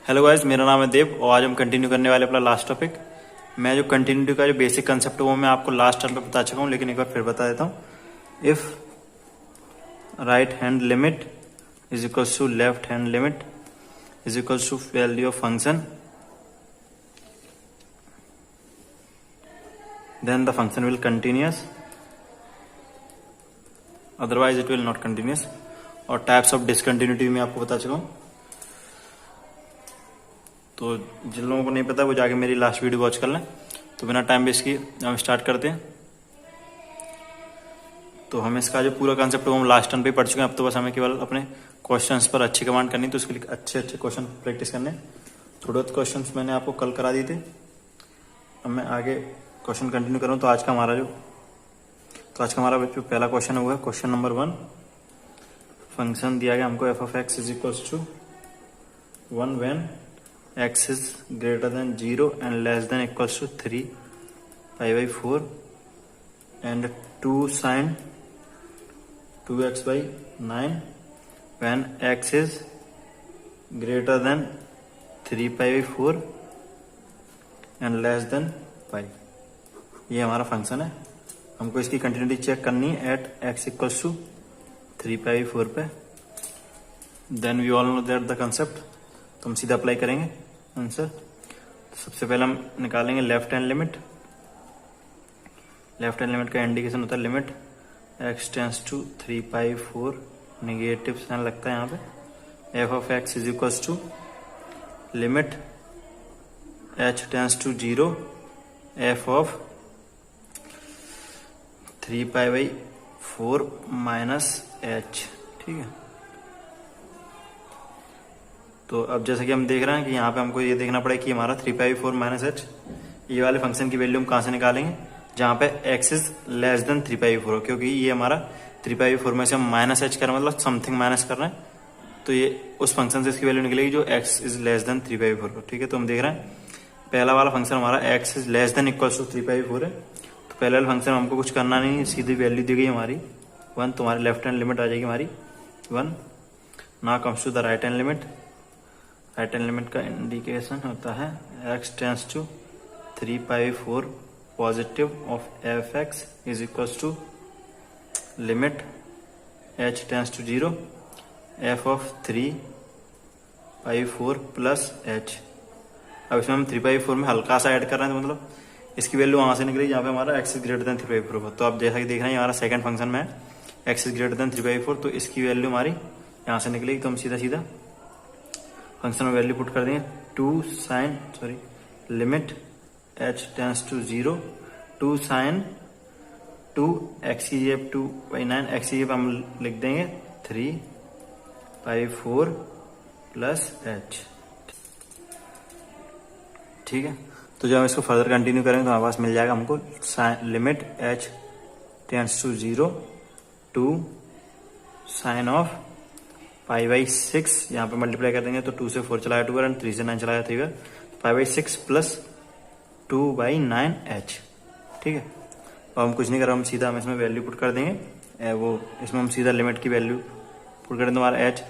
Hello guys, मेरा नाम है देव और आज हम कंटिन्यू करने वाले अपना लास्ट टॉपिक। मैं जो कंटिन्यूटी का जो बेसिक कंसेप्ट है वो मैं आपको लास्ट टर्म पे बता चुका हूँ, लेकिन एक बार फिर बता देता हूँ। If right hand limit is equals to left hand limit is equals to value of function, then the function will continuous, otherwise it will not continuous. और टाइप्स ऑफ डिसकंटिन्यूटी मैं आपको बता चुका हूँ, तो जिन लोगों को नहीं पता वो जाके मेरी लास्ट वीडियो वॉच कर लें। तो बिना टाइम वेस्ट किए हम स्टार्ट करते हैं। तो हम इसका जो पूरा कंसेप्ट है वो हम लास्ट टर्न पे पढ़ चुके हैं। अब तो बस हमें केवल अपने क्वेश्चंस पर अच्छी कमांड करनी, तो उसके लिए अच्छे अच्छे क्वेश्चन प्रैक्टिस करने। थोड़े बहुत क्वेश्चंस मैंने आपको कल करा दिए थे, अब मैं आगे क्वेश्चन कंटिन्यू करूँ। तो आज का हमारा जो पहला क्वेश्चन है वो है क्वेश्चन नंबर 1। फंक्शन दिया गया हमको f of x is equals to 1 when x is greater than 0 and less than equals to 3 pi by 4 and 2 sin 2x by 9 when x is greater than 3 pi by 4 and less than pi। ये हमारा function है, हमको इसकी continuity check करनी है at x equals to 3 pi by 4 पे। Then we all know that the concept, तो हम सीधा अप्लाई करेंगे आंसर। सबसे पहले हम निकालेंगे left hand limit. Left hand limit का इंडिकेशन होता है limit x tends to 3 pi 4, negative sign लगता है यहाँ पे। F of x is equals to limit h tends to 0 f of 3 pi by 4 minus h। ठीक है, तो अब जैसा कि हम देख रहे हैं कि यहाँ पे हमको ये देखना पड़ेगा कि हमारा 3 पाई 4 माइनस एच, ये वाले फंक्शन की वैल्यू हम कहाँ से निकालेंगे, जहाँ पे x is less then 3 pi 4, क्योंकि ये हमारा 3 पाई 4 में से हम माइनस एच कर रहे हैं, मतलब समथिंग माइनस कर रहे हैं, तो ये उस फंक्शन से इसकी वैल्यू निकलेगी जो x is less then 3 pi 4। ठीक है, तो हम देख रहे हैं पहला वाला फंक्शन हमारा x is less than equals to 3 pi 4 है। तो पहले वाला फंक्शन हमको कुछ करना नहीं है, सीधी वैल्यू दी गई हमारी 1, तो हमारी लेफ्ट हैंड लिमिट आ जाएगी हमारी 1। Now comes to the right hand limit. Right hand limit का इंडिकेशन होता है x tends to 3 pi 4 positive of f x is equals to limit h tends to 0 f of 3 pi 4 plus h। अब इसमें हम 3 pi 4 में हल्का सा add कर रहे हैं, तो मतलब इसकी वैल्यू वहां से निकली जहाँ पे हमारा x is greater then 3 pi 4 होगा। तो आप जैसा कि देख रहे हैं हमारा सेकंड फंक्शन में x is greater then 3 pi 4, तो इसकी वैल्यू हमारी यहाँ से निकलेगी। तो हम सीधा सीधा फंक्शन में वैल्यू पुट कर देंगे 2 limit h tends to 0 2 sin 2 x की जगह 2 बाई 9 x की जगह हम लिख देंगे 3 पाई 4 प्लस h। ठीक है, तो जब हम इसको फर्दर कंटिन्यू करेंगे तो हमारे पास मिल जाएगा हमको limit h tends to 0 2 sine of pi by 6, यहाँ पे मल्टीप्लाई कर देंगे तो 2 से 4 चलाया 2 एंड 3 से 9 चलाया 3 pi by 6 plus 2 by 9 h। ठीक है, और हम कुछ नहीं कर रहे, हम सीधा हम इसमें वैल्यू पुट कर देंगे। वो इसमें हम सीधा लिमिट की वैल्यू पुट कर देंगे, हमारा h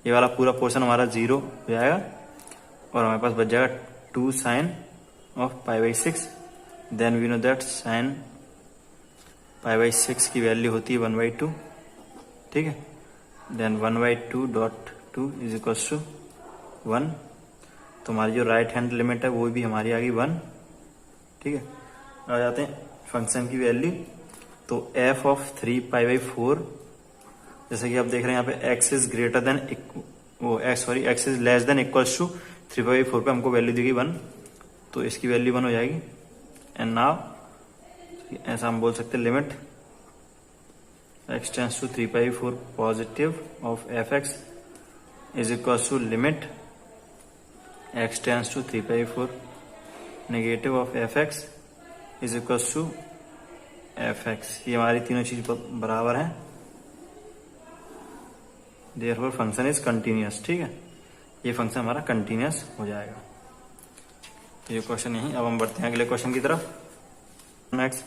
ये वाला पूरा पोर्शन हमारा 0 हो जाएगा और हमारे पास बच जाएगा 2 sine of pi by 6। Then we know that sine pi by 6 की वैल्यू होती है 1/2। ठीक है, then 1/2 dot 2 is equals to 1। तो हमारी जो राइट हैंड लिमिट है वो भी हमारी आ गई 1। ठीक है, आ जाते हैं फंक्शन की वैल्यू। तो एफ ऑफ 3 पाई बाई 4, जैसे कि आप देख रहे हैं यहाँ पे x is greater than x is less than equals to 3 pi by 4 पे हमको वैल्यू दी गई 1, तो इसकी वैल्यू 1 हो जाएगी। एंड नाउ ऐसा हम बोल सकते हैं limit x tends to 3 pi 4 positive of f x is equals to limit x tends to 3 pi 4 negative of f x is equals to f x. ये हमारी तीनों चीज बराबर है, देयरफॉर फंक्शन इज कंटिन्यूअस। ठीक है, ये फंक्शन हमारा कंटिन्यूअस हो जाएगा। तो ये क्वेश्चन यही। अब हम बढ़ते हैं अगले क्वेश्चन की तरफ। नेक्स्ट,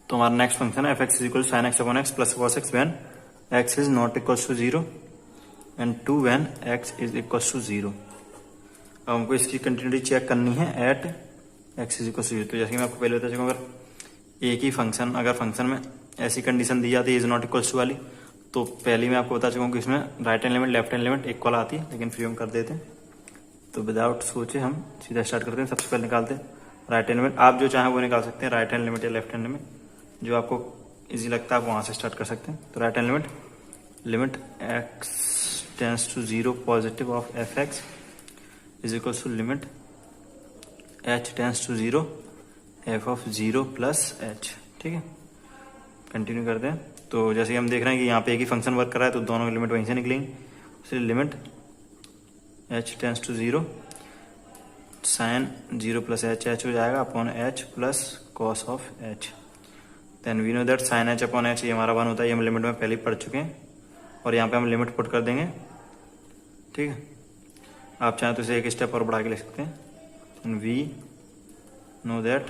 तो हमारा नेक्स्ट फंक्शन है f x is equal sine x upon x plus cos x when x is not equal to 0 and 2 when x is equal to 0। अब हमको इसकी कंटिन्यूटी चेक करनी है at x is equal to 0। तो जैसे कि मैं आपको पहले बता चुका हूँ, अगर एक ही फंक्शन, अगर फंक्शन में ऐसी कंडीशन दी जाती है इज नॉट इक्वल्स टू वाली, तो पहले मैं आपको बता चुका हूँ कि इसमें right hand limit left hand limit equal आती है, लेकिन फिर हम कर देते हैं। तो विदाउट सोचे हम सीधा स्टार्ट करते हैं। सबसे पहले निकालते हैं राइट हैंड लिमिट। आप जो चाहें वो निकाल सकते हैं, राइट हैंड लिमिट या लेफ्ट हैंड लिमिट, जो आपको इजी लगता है आप वहां से स्टार्ट कर सकते हैं। तो right hand limit, limit x tends to 0 positive of f x is equal to limit h tends to 0 f of 0 plus h. ठीक है, कंटिन्यू करते हैं। तो जैसे कि हम देख रहे हैं कि यहाँ पे एक ही फंक्शन वर्क कर रहा है, तो दोनों की लिमिट वहीं से निकलेंगी। इसलिए limit h tends to 0 sine 0 plus h h हो जाएगा upon h plus cos of h. Then we know that sine h upon h ये हमारा 1 होता है, ये हम लिमिट में पहले ही पढ़ चुके हैं, और यहाँ पे हम लिमिट पुट कर देंगे। ठीक है, आप चाहें तो इसे एक स्टेप और बढ़ा के लिख सकते हैं। We know that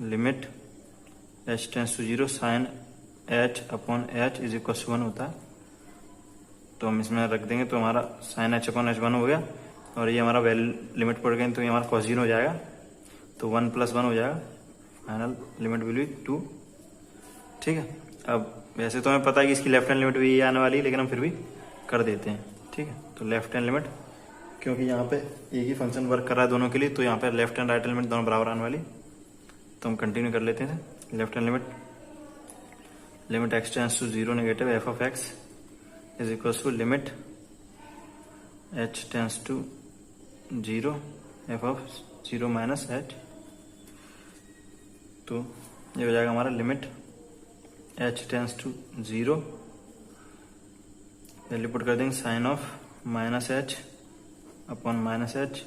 limit h tends to 0 sine h upon h is equal to 1 होता है। तो हम इसमें रख देंगे, तो हमारा साइन एच अपॉन एच 1 हो गया, और ये हमारा वैल्यू लिमिट पड़ गई, तो ये हमारा कॉस 0 हो जाएगा, तो 1 प्लस 1 हो जाएगा, फाइनल लिमिट विल बी 2। ठीक है, अब वैसे तो हमें पता है कि इसकी लेफ्ट हैंड लिमिट भी ये आने वाली है, लेकिन हम फिर भी कर देते हैं। ठीक है, तो लेफ्ट हैंड लिमिट, क्योंकि यहाँ पे एक ही फंक्शन वर्क कर रहा है दोनों के लिए, तो यहाँ पे left hand right hand limit दोनों बराबर आने वाली। तो हम कंटिन्यू कर लेते हैं। Left hand limit, limit x tends to 0 negative f of x is equal to limit h tends to 0 f of 0 minus h. तो ये हो जाएगा हमारा limit h tends to 0, value put कर देंगे sine of minus h upon minus h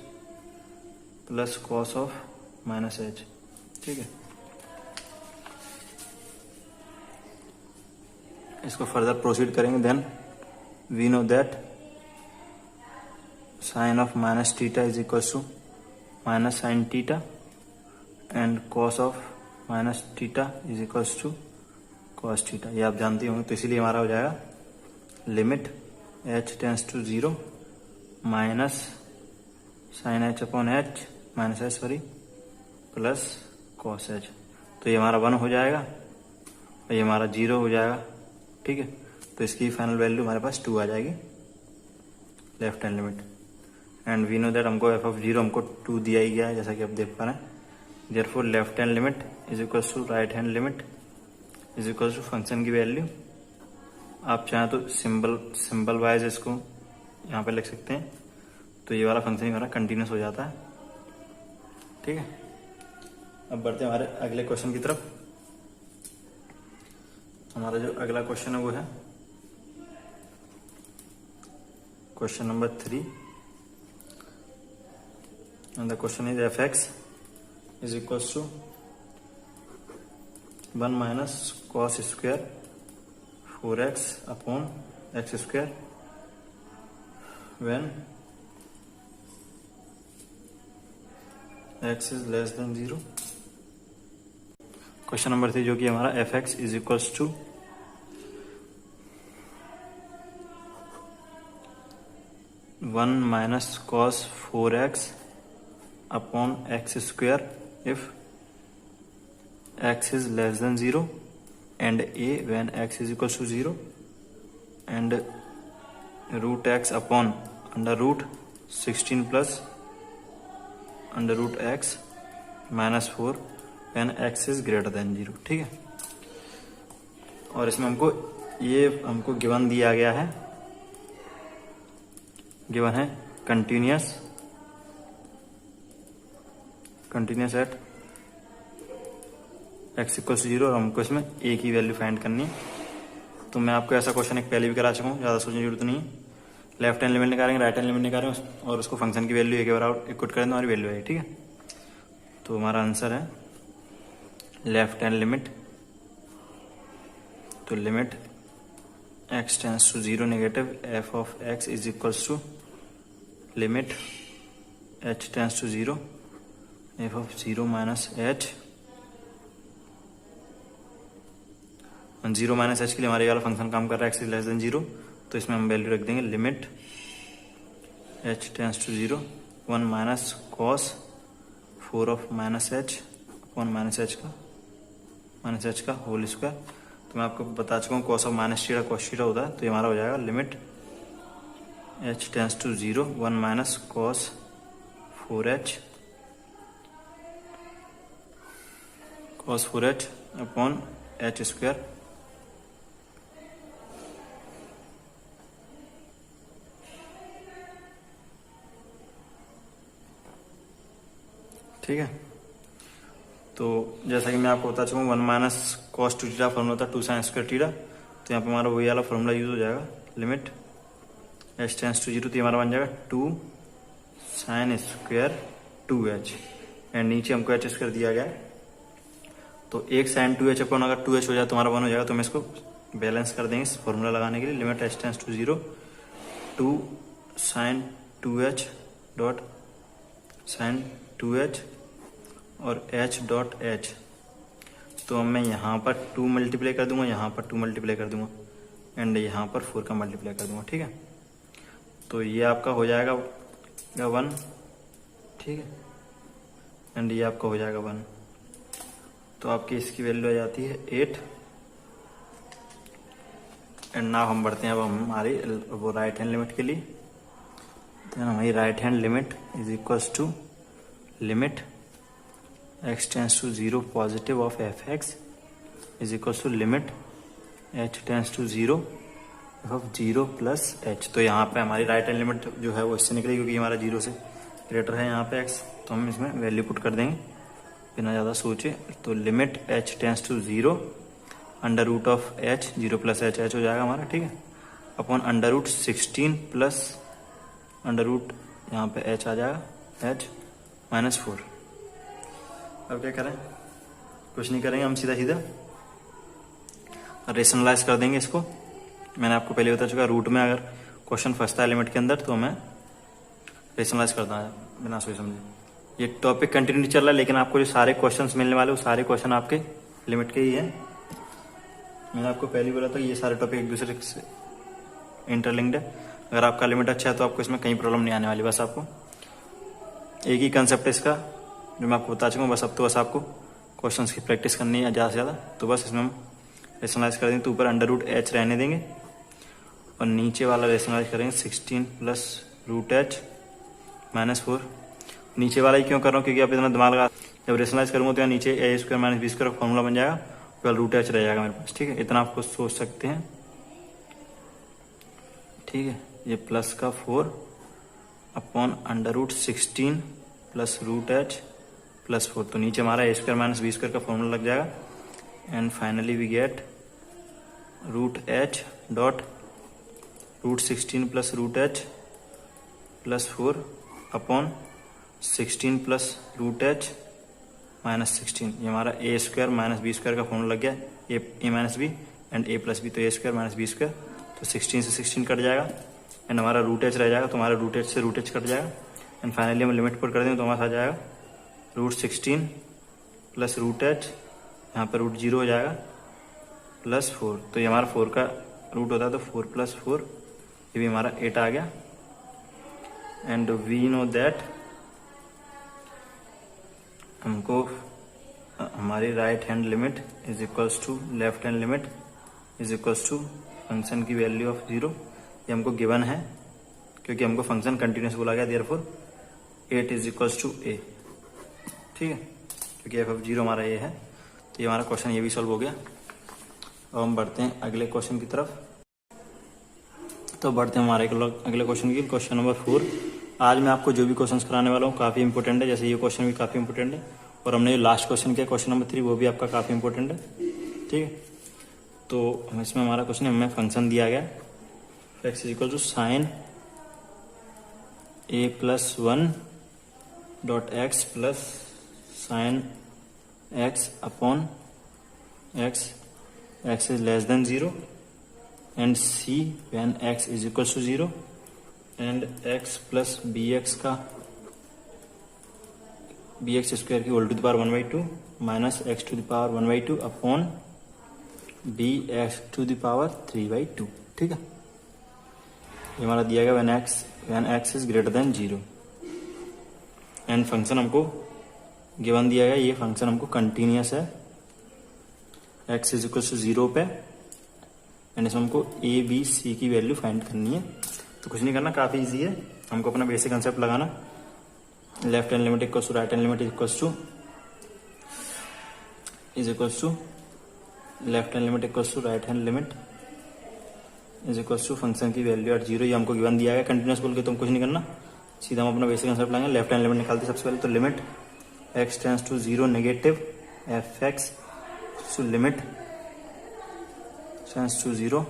plus cos of minus h. ठीक है, इसको फर्दर प्रोसीड करेंगे। Then we know that sine of minus theta is equal to minus sine theta and cos of minus theta is equal to cos theta. ये आप जानते होंगे, तो इसीलिए हमारा हो जाएगा limit h tends to 0 minus sine h upon h minus h sorry plus cos h. तो ये हमारा 1 हो जाएगा और ये हमारा 0 हो जाएगा। ठीक है, तो इसकी फाइनल वैल्यू हमारे पास 2 आ जाएगी left hand limit. And we know that हमको एफ ऑफ 0 हमको 2 दिया ही गया है, जैसा कि आप देख पा रहे हैं। Therefore left hand limit is equal to right hand limit is equal to function की वैल्यू। आप चाहें तो सिंबल वाइज इसको यहाँ पे लिख सकते हैं, तो ये वाला फंक्शन ही हमारा कंटिन्यूस हो जाता है। ठीक है, अब बढ़ते हैं हमारे अगले क्वेश्चन की तरफ। हमारा जो अगला क्वेश्चन है वो है question number 3, and the question is f x is equal to 1 minus cos square 4x upon x square when x is less than 0। Question number 3 जो कि हमारा f x is equals to 1 minus cos 4x upon x square if x is less than 0 and a when x is equals to 0 and root x upon under root 16 plus under root x minus 4 when x is greater than 0। ठीक है, और इसमें हमको given दिया गया है, given है continuous at x equals 0 और हमको इसमें एक ही वैल्यू फाइंड करनी है। तो मैं आपको ऐसा क्वेश्चन एक पहले भी करा चुका हूँ, ज़्यादा सोचने की जरूरत नहीं है। लेफ्ट हैंड लिमिट निकालेंगे, राइट हैंड लिमिट निकालेंगे और उसको फंक्शन की वैल्यू एक बार इक्वट करें तो हमारी वैल्यू है। ठीक है, तो हमारा आंसर है लेफ्ट हैंड लिमिट, तो limit x tends to 0 negative f of x is equals to limit h tends to 0 f of 0 minus h. 0 minus h के लिए हमारे वाला फंक्शन काम कर रहा है एक्स इज लेस देन 0, तो इसमें हम वैल्यू रख देंगे limit h tends to 0 1 minus cos 4 of minus h upon minus h का होल स्क्वायर। तो मैं आपको बता चुका हूँ cos of minus theta cos theta होता है, तो ये हमारा हो जाएगा limit h tends to 0 1 minus cos 4h upon h square. ठीक है, तो जैसा कि मैं आपको बता चुका हूँ 1 माइनस कॉस 2 थीटा फॉर्मूला था 2 साइन स्क्वायर थीटा, तो यहाँ पे हमारा वही वाला फॉर्मूला यूज हो जाएगा लिमिट h टेंस टू 0, तो हमारा बन जाएगा 2 साइन स्क्वायर 2h एंड नीचे हमको h स्क्वायर दिया गया है, तो एक साइन 2h अपॉन अगर 2h हो जाए तो हमारा 1 हो जाएगा। तो हम इसको बैलेंस कर देंगे इस फॉर्मूला लगाने के लिए। Limit h tends to 0 2 sine 2h dot sine 2h और h डॉट h, तो मैं यहाँ पर 2 मल्टीप्लाई कर दूंगा, यहाँ पर 2 मल्टीप्लाई कर दूंगा एंड यहाँ पर 4 का मल्टीप्लाई कर दूंगा। ठीक है, तो ये आपका हो जाएगा 1, ठीक है, एंड ये आपका हो जाएगा 1, तो आपकी इसकी वैल्यू आ जाती है 8। एंड नाउ हम बढ़ते हैं अब हमारी वो राइट हैंड लिमिट के लिए। तो हमारी right hand limit is equals to limit x tends to 0 positive of f x is equals to limit h tends to 0 of 0 plus h। तो यहाँ पे हमारी राइट हैंड लिमिट जो है वो इससे निकलेगी क्योंकि हमारा 0 से ग्रेटर है यहाँ पे x, तो हम इसमें वैल्यू पुट कर देंगे बिना ज़्यादा सोचे। तो limit h tends to 0 under root of h 0 plus h हो जाएगा हमारा, ठीक है, upon under root 16 plus under root यहाँ पे h आ जाएगा h माइनस 4। अब क्या करें, कुछ नहीं करेंगे, हम सीधा सीधा रेशनलाइज कर देंगे इसको। मैंने आपको पहले बता चुका रूट में अगर क्वेश्चन फंसता है लिमिट के अंदर तो हमें रेशनलाइज करना है बिना सोच समझे। ये टॉपिक कंटिन्यू चल रहा है लेकिन आपको जो सारे क्वेश्चंस मिलने वाले वो सारे क्वेश्चन आपके लिमिट के ही हैं। मैंने आपको पहले ही बोला था ये सारे टॉपिक एक दूसरे से इंटरलिंक्ड है। अगर आपका लिमिट अच्छा है तो आपको इसमें कहीं प्रॉब्लम नहीं आने वाली, बस आपको एक ही कंसेप्ट है इसका जो मैं आपको बता चुका हूँ। बस अब तो बस आपको क्वेश्चंस की प्रैक्टिस करनी है ज़्यादा से ज़्यादा, तो बस इसमें हम रेशनलाइज कर देंगे। तो ऊपर अंडर रूट h रहने देंगे और नीचे वाला रेशनलाइज करेंगे 16 प्लस रूट h माइनस 4। नीचे वाला ही क्यों कर रहा हूँ क्योंकि आप इतना दिमाग लगा, जब रेशनलाइज करूँगा तो यहाँ नीचे a square minus b square formula बन जाएगा, फिर रूट h रह जाएगा मेरे पास, ठीक है, इतना आपको सोच सकते हैं। ठीक है, ये प्लस का 4 upon under root 16 plus root h plus 4, तो नीचे हमारा a square minus b square का फॉर्मूला लग जाएगा and finally we get root h dot root 16 plus root h plus 4 upon 16 plus root h minus 16। ये हमारा a square minus b square का formula लग गया, a minus b and a plus b, तो a square minus b square, तो 16 से 16 cut जाएगा and हमारा रूट h रह जाएगा, तो हमारा रूट h से रूट h कट जाएगा एंड फाइनली हम लिमिट पुट कर देंगे तो हमारे पास आ जाएगा रूट 16 प्लस रूट h, यहाँ पर रूट 0 हो जाएगा प्लस 4, तो ये हमारा 4 का रूट होता है तो 4 प्लस 4, ये भी हमारा 8 आ गया। एंड वी नो दैट हमको हमारी right hand limit is equals to left hand limit is equals to function की वैल्यू ऑफ 0, ये हमको गिवन है क्योंकि हमको फंक्शन कंटिन्यूस बोला गया, therefore 8 is equals to a, ठीक है, क्योंकि एफ ऑफ 0 हमारा a है। तो ये हमारा क्वेश्चन ये भी सॉल्व हो गया। अब हम बढ़ते हैं अगले क्वेश्चन की तरफ। तो बढ़ते हैं हमारे अगले क्वेश्चन की, क्वेश्चन नंबर 4। आज मैं आपको जो भी क्वेश्चन कराने वाला हूँ काफ़ी इंपॉर्टेंट है, जैसे ये क्वेश्चन भी काफ़ी इंपॉर्टेंट है और हमने जो लास्ट क्वेश्चन किया क्वेश्चन नंबर 3 वो भी आपका काफ़ी इंपॉर्टेंट है, ठीक है। तो इसमें हमारा क्वेश्चन हमें फंक्शन दिया गया x is equal to sine a plus 1 dot x plus sine x upon x, x is less than 0 and c when x is equal to 0 and x plus bx का bx square की whole to the power 1/2 minus x to the power 1/2 upon bx to the power 3/2, ठीक है। ये हमारा दिया गया when x is greater than 0 and function हमको given दिया गया, ये फंक्शन हमको कंटिन्यूस है एक्स इज इक्वल टू 0 पे एंड इसमें हमको ए बी सी की वैल्यू फाइंड करनी है। तो कुछ नहीं करना, काफी इजी है, हमको अपना बेसिक कंसेप्ट लगाना, left hand limit equals to right hand limit equals to left hand limit equals to right hand limit is equals to function की वैल्यू एट 0, ये हमको गिवन दिया गया कंटिन्यूस बोल के, तो हम कुछ नहीं करना, सीधा हम अपना बेसिक कंसेप्ट लाएंगे, लेफ्ट हैंड लिमिट निकालते सबसे पहले। तो limit x tends to 0 negative f x to limit tends to 0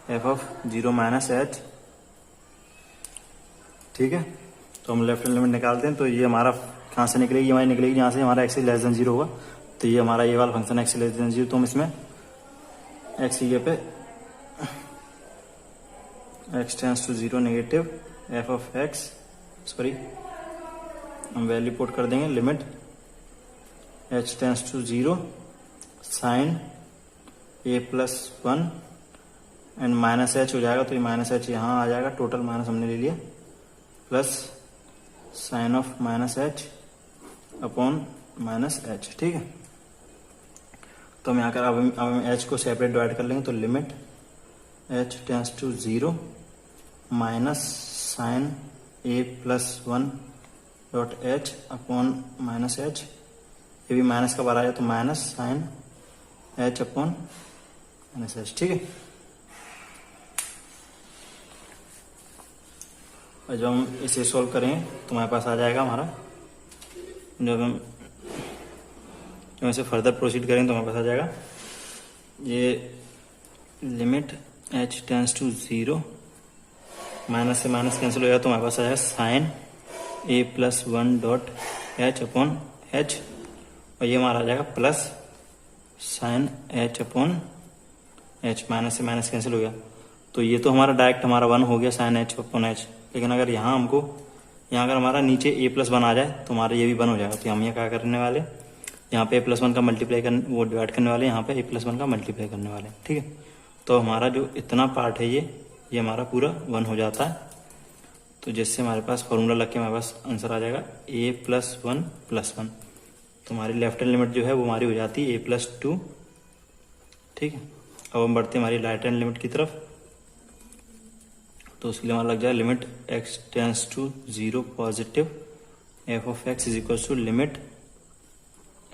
f of 0 minus h, ठीक है। तो हम लेफ्ट हैंड लिमिट निकालते हैं, तो ये हमारा कहाँ से निकलेगी, हमारी निकलेगी जहाँ से हमारा एक्स लेस देन 0 होगा, तो ये हमारा ये वाला फंक्शन एक्स लेस देन 0, तो हम इसमें एक्स की जगह पे x tends to 0 negative f of x, sorry हम वैल्यू पुट कर देंगे limit h tends to 0 sine a plus 1 and minus h हो जाएगा, तो ये माइनस एच यहाँ आ जाएगा, टोटल माइनस हमने ले लिया, plus sign of minus h upon minus h, ठीक है। तो हम यहाँ कर अब हम एच को सेपरेट डिवाइड कर लेंगे, तो limit h tends to 0 minus sine a plus 1 dot h upon minus h, ये भी माइनस का बार आ जाए तो minus sine h upon minus h, ठीक है। और जब हम इसे सॉल्व करें तो हमारे पास आ जाएगा हमारा, जब इसे फर्दर प्रोसीड करेंगे तो हमारे पास आ जाएगा ये limit h tends to 0 minus से माइनस कैंसिल हो जाएगा, तो हमारे पास आ जाएगा sine a plus 1 dot h upon h, और ये हमारा आ जाएगा plus sine h upon h, minus से माइनस कैंसिल हो गया, तो ये तो हमारा डायरेक्ट हमारा 1 हो गया साइन एच अपॉन एच, लेकिन अगर यहाँ हमको यहाँ अगर हमारा नीचे ए प्लस 1 आ जाए तो हमारा ये भी 1 हो जाएगा, तो हम यहाँ क्या करने वाले, यहाँ पे ए प्लस 1 का मल्टीप्लाई करने वो डिवाइड करने वाले, यहाँ पे ए प्लस 1 का मल्टीप्लाई करने वाले, ठीक है। तो हमारा जो इतना पार्ट है ये हमारा पूरा 1 हो जाता है, तो जिससे हमारे पास फॉर्मूला लग के हमारे पास आंसर आ जाएगा ए प्लस 1 प्लस 1, तो हमारी लेफ्ट हैंड लिमिट जो है वो हमारी हो जाती है ए प्लस 2, ठीक है। अब हम बढ़ते हैं हमारी राइट हैंड लिमिट की तरफ, तो उसके लिए हमारा लग जाए limit x tends to 0 positive f of x is equal to limit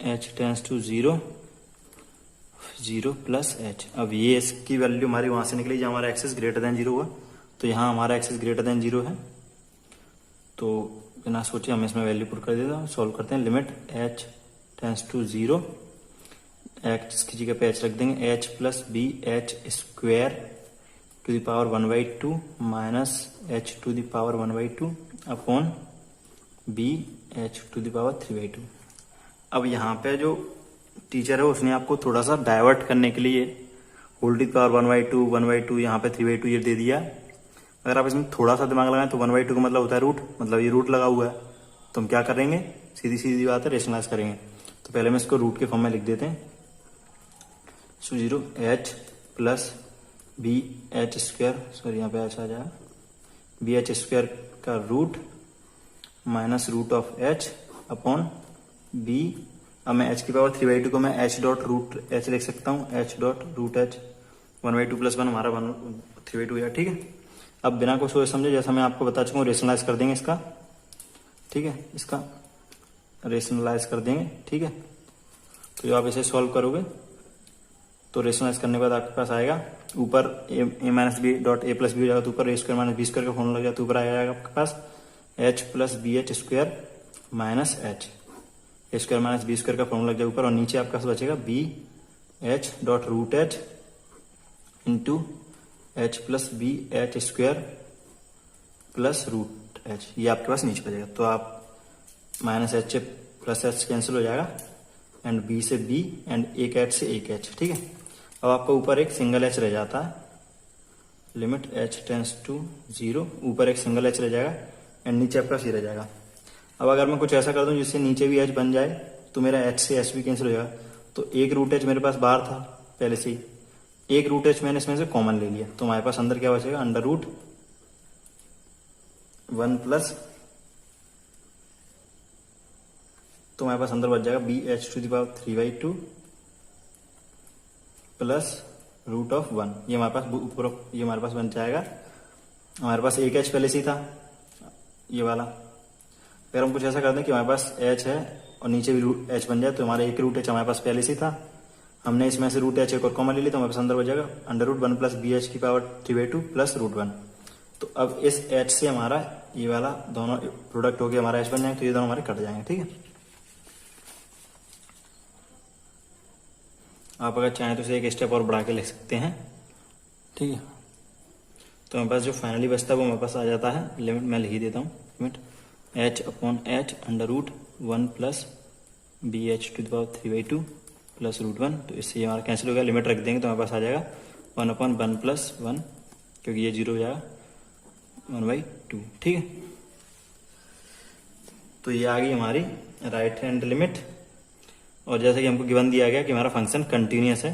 h tends to 0 plus h. अब ये इसकी वैल्यू हमारी वहां से निकली जहाँ हमारा एक्सेस ग्रेटर देन 0 हुआ, तो यहाँ हमारा एक्सेस ग्रेटर देन 0 है, तो बिना सोचे हम इसमें वैल्यू पुट कर देते हैं, सॉल्व करते हैं। Limit h tends to 0 x की जगह पे एच रख देंगे, h plus b h square to the power 1/2 minus h to the power 1/2 upon b h to the power 3/2। अब यहाँ पे जो टीचर है उसने आपको थोड़ा सा डाइवर्ट करने के लिए होल टू द पावर 1/2 यहाँ पे 3/2 ये दे दिया। अगर आप इसमें थोड़ा सा दिमाग लगाएं तो 1/2 का मतलब होता है रूट, मतलब ये रूट लगा हुआ है, तो हम क्या करेंगे, सीधी सीधी बात है, रेशनलाइज करेंगे। तो पहले हम इसको रूट के फॉर्म में लिख देते हैं, so 0 h plus b h square, sorry यहाँ पे एच आ जाएगा, बी एच स्क्वायर का root minus root of h upon b. अब मैं एच की पावर 3/2 को मैं एच डॉट रूट एच लिख सकता हूँ, h dot root h 1/2 plus 1 हमारा 3/2 है, ठीक है। अब बिना कुछ सोच समझे, जैसा मैं आपको बता चुका हूँ, रेशनलाइज कर देंगे इसका, ठीक है, इसका रेशनलाइज कर देंगे, ठीक है। तो जब आप इसे सॉल्व करोगे तो रेशनलाइज करने के बाद आपके पास आएगा ऊपर a minus b dot a plus b हो जाएगा, तो ऊपर a square minus b square का फॉर्मूला लग जाए, तो ऊपर आ जाएगा आपके पास h plus b h square minus h, a square minus b square का फॉर्मूला लग जाए ऊपर, और नीचे आपके पास बचेगा b h dot root h into h plus b h square plus root h, ये आपके पास नीचे बचेगा। तो आप माइनस एच से प्लस एच कैंसिल हो जाएगा, एंड बी से बी एंड एक एच से एक एच, ठीक है। अब आपका ऊपर एक सिंगल एच रह जाता है, लिमिट एच टेंस टू 0, ऊपर एक सिंगल एच रह जाएगा एंड नीचे आपका सी रह जाएगा। अब अगर मैं कुछ ऐसा कर दूं जिससे नीचे भी एच बन जाए तो मेरा एच से एच भी कैंसिल हो जाएगा। तो एक रूट एच मेरे पास बाहर था पहले से ही, एक रूट एच मैंने इसमें से कॉमन ले लिया, तो हमारे पास अंदर क्या बचेगा, अंडर रूट 1 प्लस, तो हमारे पास अंदर बच जाएगा BH⁻³ प्लस √1। ये हमारे पास ऊपर, ये हमारे पास बन जाएगा। हमारे पास एक H पहले से ही था, ये वाला। अगर हम कुछ ऐसा कर दें कि हमारे पास H है और नीचे भी H बन जाए, तो हमारा एक √H हमारे पास पहले से ही था। हमने इसमें से √H एक और कॉमन ले ली, तो हमारे पास अंदर बच जाएगा √1 प्लस BH⁻³ प्लस √1। तो अब इस H से हमारा ये वाला दोनों प्रोडक्ट हो गया, हमारा H बन जाएंगे, तो ये दोनों हमारे कट जाएंगे। ठीक है, आप अगर चाहें तो इसे एक स्टेप और बढ़ा के लिख सकते हैं। ठीक है, तो हमारे पास जो फाइनली बचता है वो हमारे पास आ जाता है, लिमिट मैं लिख ही देता हूँ, limit H/H √1 plus BH⁻³ plus √1। तो इससे ये हमारा कैंसिल हो गया, लिमिट रख देंगे तो हमारे पास आ जाएगा 1/1 प्लस 1, क्योंकि ये 0 हो जाएगा, 1/2। ठीक है, तो ये आ गई हमारी राइट हैंड लिमिट। और जैसे कि हमको गिवन दिया गया कि हमारा फंक्शन कंटिन्यूस है,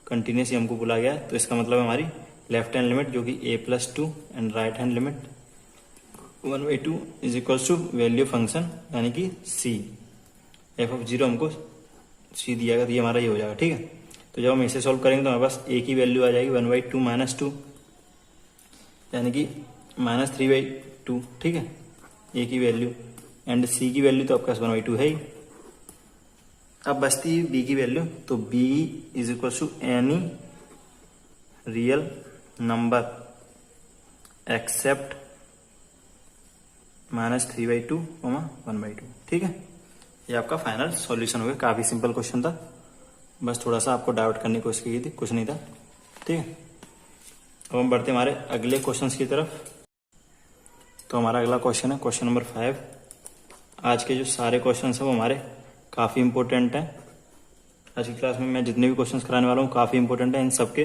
कंटिन्यूस ही हमको बोला गया, तो इसका मतलब हमारी लेफ्ट हैंड लिमिट जो कि a+2 and right hand limit 1/2 is equal to value function यानी कि c। f(0) हमको c दिया गया, तो ये हमारा ये हो जाएगा। ठीक है, तो जब हम इसे सॉल्व करेंगे तो हमारे पास a की वैल्यू आ जाएगी 1/2 - 2 यानी कि -3/2। ठीक है, a की वैल्यू, एंड c की वैल्यू तो आपके पास 1/2 है ही। अब बचती है b की वैल्यू, तो b is equal to any real number except -3/2, 1/2। ठीक है, ये आपका फाइनल सॉल्यूशन हो गया। काफी सिंपल क्वेश्चन था, बस थोड़ा सा आपको डाउट करने की कोशिश की थी, कुछ नहीं था। ठीक है, अब हम बढ़ते हमारे अगले क्वेश्चंस की तरफ। तो हमारा अगला क्वेश्चन है क्वेश्चन नंबर 5। आज के जो सारे क्वेश्चन हैं वो हमारे काफी इंपॉर्टेंट हैं। आज की क्लास में मैं जितने भी क्वेश्चंस कराने वाला हूँ काफी इंपॉर्टेंट है, इन सबके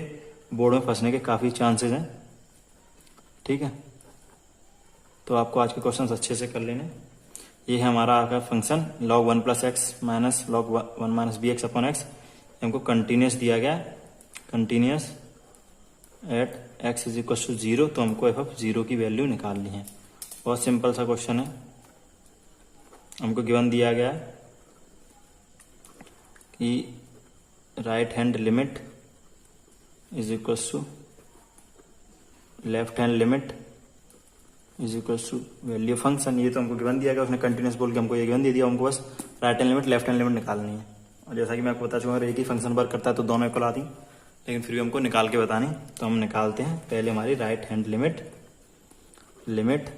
बोर्ड में फंसने के काफी चांसेस हैं। ठीक है, तो आपको आज के क्वेश्चंस अच्छे से कर लेने। ये है हमारा आपका function log 1 + x minus log 1 - bx/x। हमको कंटिन्यूस दिया गया, continuous at x is equal to 0, तो हमको f(0) की वैल्यू निकालनी है। बहुत सिंपल सा क्वेश्चन है। हमको गिवन दिया गया कि right hand limit is equal to left hand limit is equal to value function. ये तो हमको गिवन दिया गया, उसने कंटिन्यूस बोल के हमको ये गिवन दे दिया, हमको बस right hand limit left hand limit निकालनी है। और जैसा कि मैं आपको बता चुका हूँ, एक ही फंक्शन वर्क करता है तो दोनों इक्वल आती, लेकिन फिर भी हमको निकाल के बतानी, तो हम निकालते हैं। पहले हमारी right hand limit, limit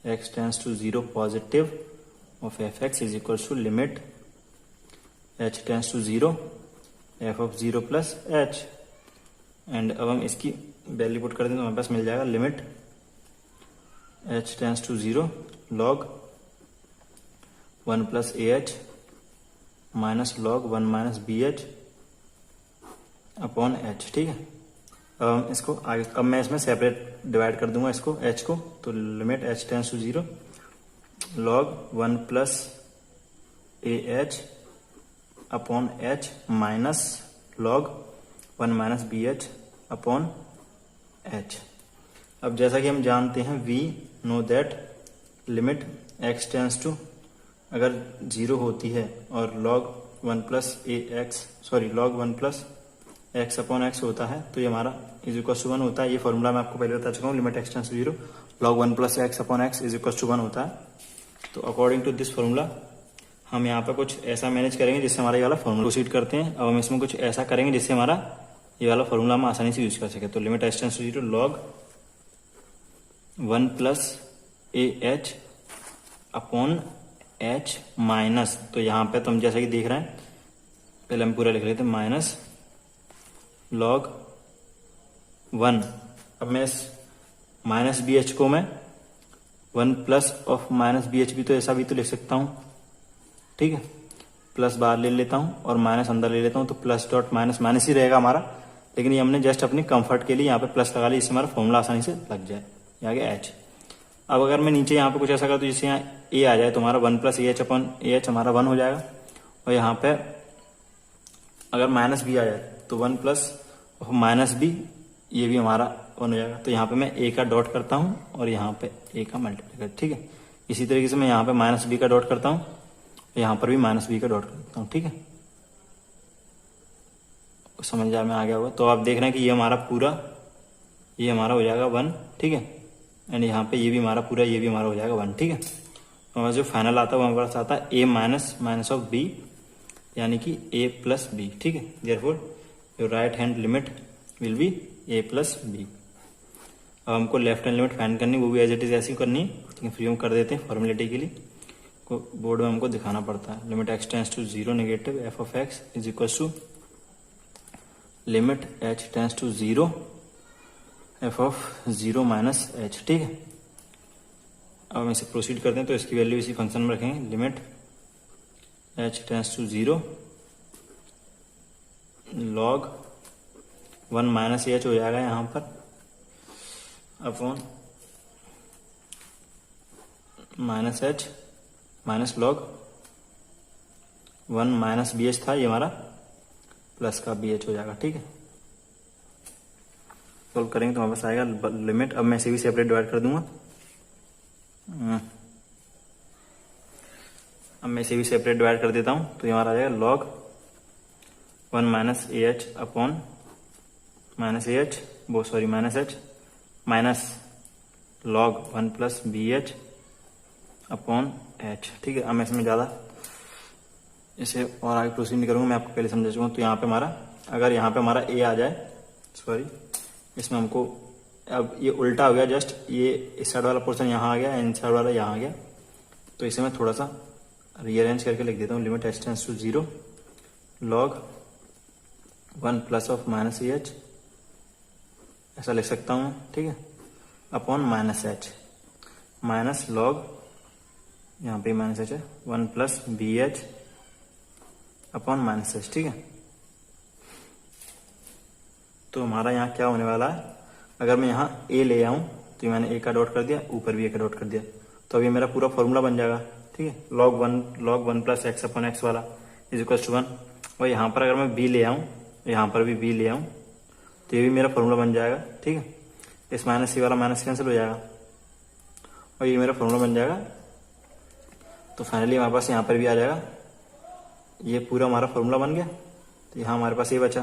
x tends to 0 positive of f(x) is equal to limit h tends to 0 f(0) plus h। And अब हम इसकी वैल्यू पुट कर दें तो हमारे पास मिल जाएगा limit h tends to 0 log 1 plus ah minus log 1 minus bh upon h। ठीक है, अब हम इसको आगे, अब मैं इसमें सेपरेट डिवाइड कर दूंगा इसको h को, तो limit h tends to 0 log 1 plus ah upon h minus log 1 minus bh upon h। अब जैसा कि हम जानते हैं, we know that limit x tends to, अगर 0 होती है और log 1 plus log 1 plus x upon x होता है, तो ये हमारा इज इक्वल टू 1 होता है। ये फॉर्मूला मैं आपको पहले बता चुका हूँ, limit x tends to 0 log 1 plus x upon x is equal to 1 होता है। तो अकॉर्डिंग टू दिस फॉर्मूला हम यहाँ पे कुछ ऐसा मैनेज करेंगे जिससे हमारा ये वाला फॉर्मूला प्रोसीड करते हैं। अब हम इसमें कुछ ऐसा करेंगे जिससे हमारा ये वाला फॉर्मूला हम आसानी से यूज कर सके। तो limit x tends to 0 log 1 plus ah upon h minus, तो यहाँ पे तो हम जैसा कि देख रहे हैं, पहले हम पूरा लिख लेते हैं, माइनस log 1। अब मैं इस माइनस bh को मैं 1 प्लस ऑफ माइनस bh भी तो ऐसा भी तो लिख सकता हूँ। ठीक है, प्लस बाहर ले लेता हूँ और माइनस अंदर ले लेता हूँ, तो प्लस डॉट माइनस माइनस ही रहेगा हमारा, लेकिन ये हमने जस्ट अपनी कंफर्ट के लिए यहाँ पे प्लस लगा लिया, इससे हमारा फॉर्मूला आसानी से लग जाए। ये आ गया h। अब अगर मैं नीचे यहाँ पे कुछ ऐसा करूँ तो जिससे यहाँ a आ जाए, तो हमारा 1 प्लस ah अपॉन ah हमारा 1 हो जाएगा। और यहाँ पे अगर माइनस b आ जाए तो 1 प्लस माइनस b, ये भी हमारा वन हो जाएगा। तो यहाँ पे मैं ए का डॉट करता हूँ और यहाँ पे ए का मल्टीप्लाई कर, ठीक है। इसी तरीके से मैं यहाँ पे माइनस बी का डॉट करता हूँ, यहाँ पर भी माइनस बी का डॉट करता हूँ, ठीक है। समझ में आ गया होगा। तो आप देख रहे हैं कि ये हमारा पूरा, ये हमारा हो जाएगा 1, ठीक है। एंड यहाँ पे ये भी हमारा पूरा, ये भी हमारा हो जाएगा 1, ठीक है। तो हमारा जो फाइनल आता है वो हमारे पास आता है a minus minus of b, यानी कि ए प्लस बी, ठीक है। Therefore your right hand limit will be a plus b. अब हमको लेफ्ट हैंड लिमिट फाइंड करनी, वो भी एज इट इज ऐसी करनी है, लेकिन फ्री में कर देते हैं फॉर्मेलिटी के लिए। को बोर्ड में हमको दिखाना पड़ता है। Limit x tends to 0 negative f of x is equal to limit h tends to 0 f of 0 minus h, ठीक है। अब हम इसे प्रोसीड करते हैं तो इसकी वैल्यू इसी फंक्शन में रखेंगे। Limit h tends to 0 log 1 minus h हो जाएगा यहाँ पर upon minus h minus log 1 minus b h था, ये हमारा प्लस का बी एच हो जाएगा, ठीक है। सॉल्व करेंगे तो हमारे पास आएगा लिमिट। अब मैं इसे भी सेपरेट डिवाइड कर दूंगा। अब मैं इसे भी सेपरेट डिवाइड कर देता हूं, तो ये हमारा आ जाएगा log 1 minus a h upon minus a h minus h minus log 1 plus b h upon h, ठीक है। अब मैं इसमें ज़्यादा इसे और आगे प्रोसीड नहीं करूंगा, मैं आपको पहले समझा चुका हूँ। तो यहाँ पे हमारा, अगर यहाँ पे हमारा ए आ जाए, सॉरी, इसमें हमको अब ये उल्टा हो गया, जस्ट ये इस साइड वाला पोर्शन यहाँ आ गया, इन साइड वाला यहाँ आ गया। तो इसे मैं थोड़ा सा रीअरेंज करके लिख देता हूँ। Limit h tends to 0 log 1 plus of minus a h, ऐसा लिख सकता हूँ, ठीक है, upon minus h minus log, यहाँ पे माइनस एच है, 1 plus b h upon minus h, ठीक है। तो हमारा यहाँ क्या होने वाला है, अगर मैं यहाँ ए ले आऊँ तो मैंने ए का डॉट कर दिया, ऊपर भी ए का डॉट कर दिया, तो अब ये मेरा पूरा फॉर्मूला बन जाएगा, ठीक है। Log one plus x upon x वाला इज इक्वल टू 1। और यहाँ पर अगर मैं बी ले आऊँ, यहाँ पर भी बी ले आऊँ, तो ये भी मेरा फॉर्मूला बन जाएगा, ठीक है। इस माइनस सी वाला माइनस कैंसिल हो जाएगा और ये मेरा फॉर्मूला बन जाएगा। तो फाइनली हमारे पास यहाँ पर भी आ जाएगा, ये पूरा हमारा फॉर्मूला बन गया। तो यहाँ हमारे पास ये बचा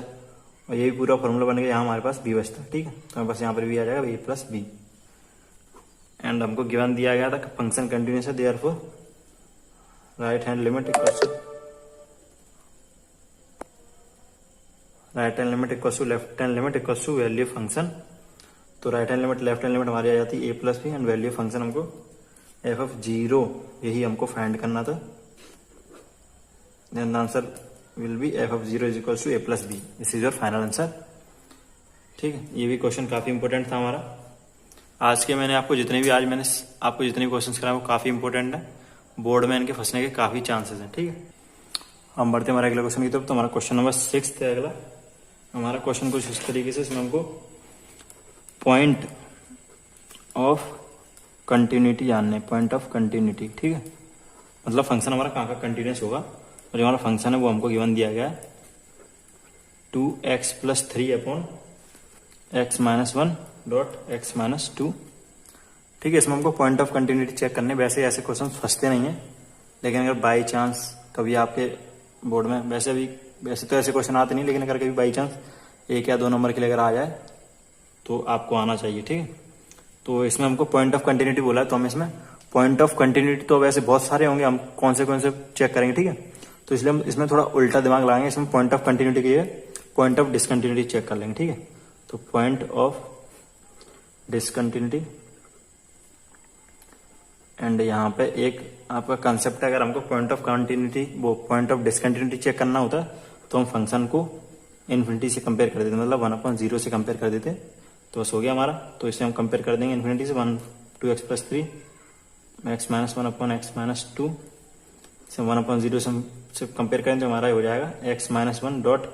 और ये भी पूरा फॉर्मूला बन गया, यहाँ हमारे पास बी बचता, ठीक है। तो हमारे पास यहाँ पर भी आ जाएगा ए प्लस बी। एंड हमको गिवन दिया गया था फंक्शन कंटिन्यूअस है, therefore right hand limit equals to left hand limit equals to value function. तो right hand limit left hand limit हमारी आ जाती है a plus b and value function हमको एफ ऑफ 0, यही हमको फाइंड करना था। Then the answer will be f of 0 is equals to a plus b. This is your final answer, ठीक है। ये भी क्वेश्चन काफी इंपॉर्टेंट था हमारा। आज के मैंने आपको जितने भी क्वेश्चंस कराए वो काफी इंपॉर्टेंट है, बोर्ड में इनके फंसने के काफी चांसेस हैं, ठीक है। हम बढ़ते हैं हमारे अगले क्वेश्चन की तरफ। तो हमारा क्वेश्चन नंबर 6 है अगला। हमारा क्वेश्चन कुछ इस तरीके से, इसमें हमको पॉइंट ऑफ कंटिन्यूटी जानने, पॉइंट ऑफ कंटिन्यूटी, ठीक है। मतलब फंक्शन हमारा कहाँ का कंटिन्यूस होगा, और जो हमारा फंक्शन है वो हमको गिवन दिया गया है 2x plus 3 upon x minus 1 dot x minus 2, ठीक है। इसमें हमको पॉइंट ऑफ कंटिन्यूटी चेक करने, वैसे ऐसे क्वेश्चन फंसते नहीं है, लेकिन अगर बाई चांस कभी आपके बोर्ड में, वैसे तो ऐसे क्वेश्चन आते नहीं, लेकिन अगर कभी बाई चांस 1 या 2 नंबर के लिए अगर आ जाए तो आपको आना चाहिए, ठीक है। तो इसमें हमको पॉइंट ऑफ कंटिन्यूटी बोला है, तो हम इसमें पॉइंट ऑफ कंटिन्यूटी तो वैसे बहुत सारे होंगे, हम कौन से चेक करेंगे, ठीक है। तो इसलिए हम इसमें थोड़ा उल्टा दिमाग लगाएंगे, इसमें पॉइंट ऑफ कंटिन्यूटी की पॉइंट ऑफ डिसकंटिन्यूटी चेक कर लेंगे, ठीक है। तो पॉइंट ऑफ डिसकंटिन्यूटी, एंड यहाँ पे एक आपका कंसेप्ट है, अगर हमको पॉइंट ऑफ कंटिन्यूटी वो पॉइंट ऑफ डिसकंटिन्यूटी चेक करना होता तो हम फंक्शन को इन्फिनिटी से कंपेयर कर देते, मतलब 1/0 से कंपेयर कर देते, तो बस हो गया हमारा। तो इसे हम कंपेयर कर देंगे इन्फिनिटी से 2x plus 3 x minus 1 upon x minus 2 से 1/0 से कंपेयर करें तो हमारा हो जाएगा x minus 1 dot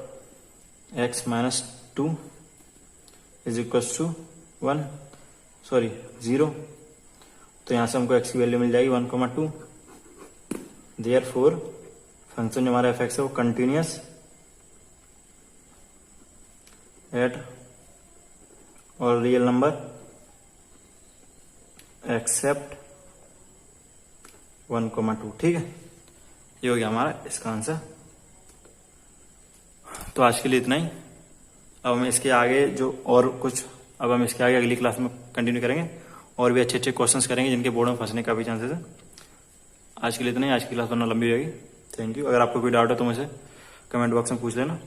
x minus 2 is equals to 0। तो यहाँ से हमको x की वैल्यू मिल जाएगी 1,2। देयरफॉर फंक्शन जो हमारा f है वो कंटिन्यूअस एट और रियल नंबर एक्सेप्ट 1,2। ठीक है, ये हो गया हमारा इसका आंसर। तो आज के लिए इतना ही। अब हम इसके आगे अब हम इसके आगे अगली क्लास में कंटिन्यू करेंगे और भी अच्छे अच्छे क्वेश्चंस करेंगे जिनके बोर्ड में फंसने का भी चांसेस है। आज के लिए इतना ही। आज की क्लास वरना लंबी रहेगी। Thank you. अगर आपको कोई डाउट है तो मुझे कमेंट बॉक्स में पूछ लेना।